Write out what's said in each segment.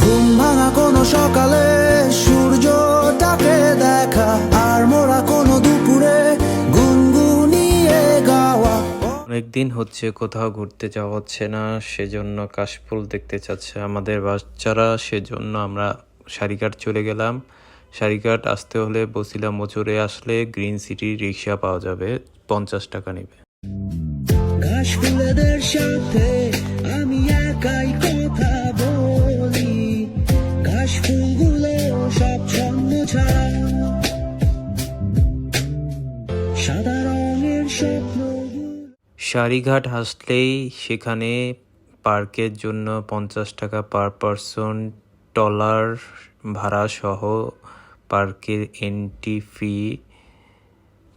ঘুম ভাঙা কোনো সকালে সূর্যটাকে দেখা, আর মোরা কোনো দুপুরে গুনগুনিয়ে গাওয়া। অনেকদিন হচ্ছে কোথাও ঘুরতে যাওয়া হচ্ছে না, সেজন্য কাশফুল দেখতে চাচ্ছে আমাদের বাচ্চারা। সেজন্য আমরা সারিঘাট চলে গেলাম। সারিঘাট আসতে হলে বসিলা মোচরে আসলে গ্রিন সিটি রিক্সা পাওয়া যাবে, 50 টাকা নেবে। ঘাস ফুলেদের সাথে আমি একাই কথা বলি, ঘাস ফুলগুলো সব ছন্দ ছাড়া, সাদা রঙের স্বপ্ন। সারিঘাট আসলেই সেখানে পার্কের জন্য 50 টাকা পার পারসন ট্রলার ভাড়া সহ পার্কের এন্ট্রি ফি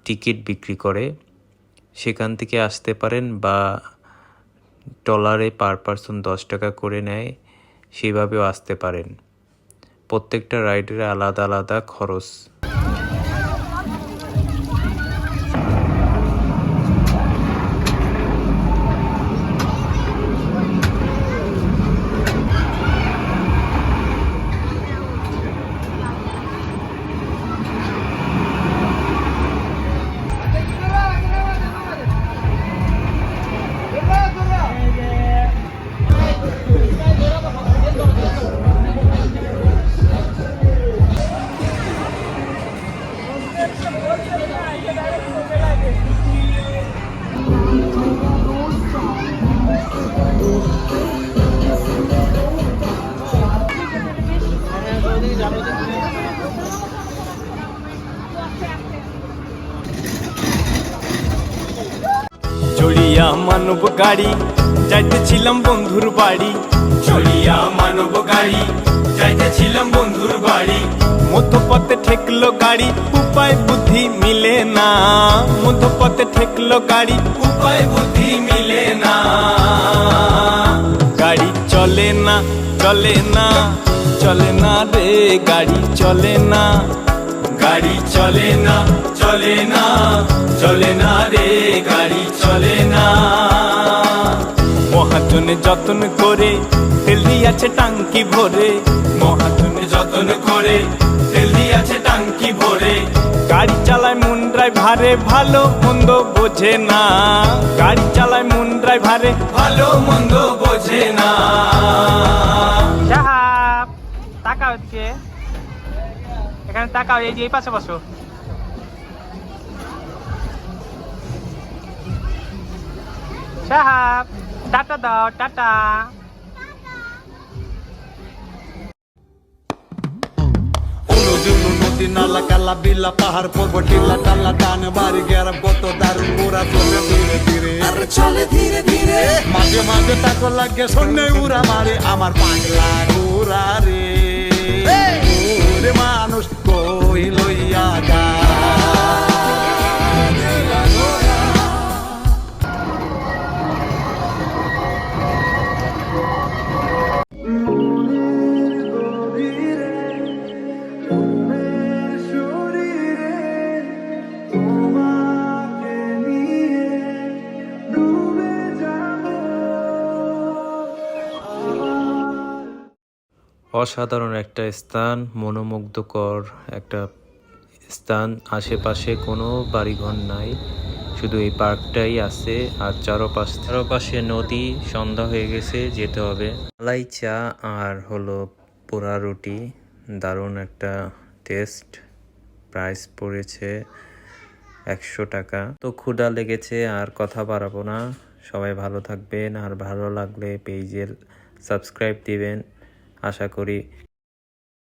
টিকিট বিক্রি করে। সেখান থেকে আসতে পারেন, বা ট্রলারে পার পারসন 10 টাকা করে নেয়, সেভাবেও আসতে পারেন। প্রত্যেকটা রাইডের আলাদা আলাদা খরচ। চড়িয়া মানব গাড়ি যাইতেছিলাম বন্ধুর বাড়ি, চড়িয়া মানব গাড়ি যাইতেছিলাম বন্ধুর বাড়ি। মধ্যপথে ঠেকলো গাড়ি, উপায় বুদ্ধি মিলে না, মধ্যপথে ঠেকলো গাড়ি, উপায় বুদ্ধি মিলে না। গাড়ি চলে না চলে না চলে না রে, গাড়ি চলে না, গাড়ি চলে না চলে না চলে না রে, গাড়ি চলে না। মহাজনে যতন করে তেল দিয়াছে টাঙ্কি ভরে, মহাজনে যতন করে তেল দিয়াছে টাঙ্কি ভরে। গাড়ি চালায় মন ড্রাইভারে ভালো মন্দ বোঝে না, গাড়ি চালায় মন ড্রাইভারে ভালো মন্দ বোঝে না। সাহাব তাকাও এদিকে, এখানে তাকাও, এই যে এই পাশে বসো। সাহাব টাটা দাও, টাটা। নদী নালা কালা বিলা পাহাড় পর্বত টিলা টালা টান বাড়ি গেরাম কত দারুণ উড়া চলে ধীরে ধীরে, চলে ধীরে ধীরে। মাঝে মাঝে তাকো লাগে শূন্য উড়া মারে আমার পাগলা ঘোরা রে, ওরে মানুষ কই লইয়া যা। অসাধারণ একটা স্থান, মনোমুগ্ধকর একটা স্থান। আশেপাশে কোনো বাড়িঘর নাই, শুধু এই পার্কটাই আছে, আর চারপাশে নদী। সন্ধ্যা হয়ে গেছে, যেতে হবে। মালাই চা আর হলো পোড়া রুটি, দারুণ একটা টেস্ট। প্রাইস পড়েছে 100 টাকা। তো ক্ষুধা লেগেছে, আর কথা বাড়াবো না। সবাই ভালো থাকবেন, আর ভালো লাগলে পেজের সাবস্ক্রাইব দিবেন। আশা করি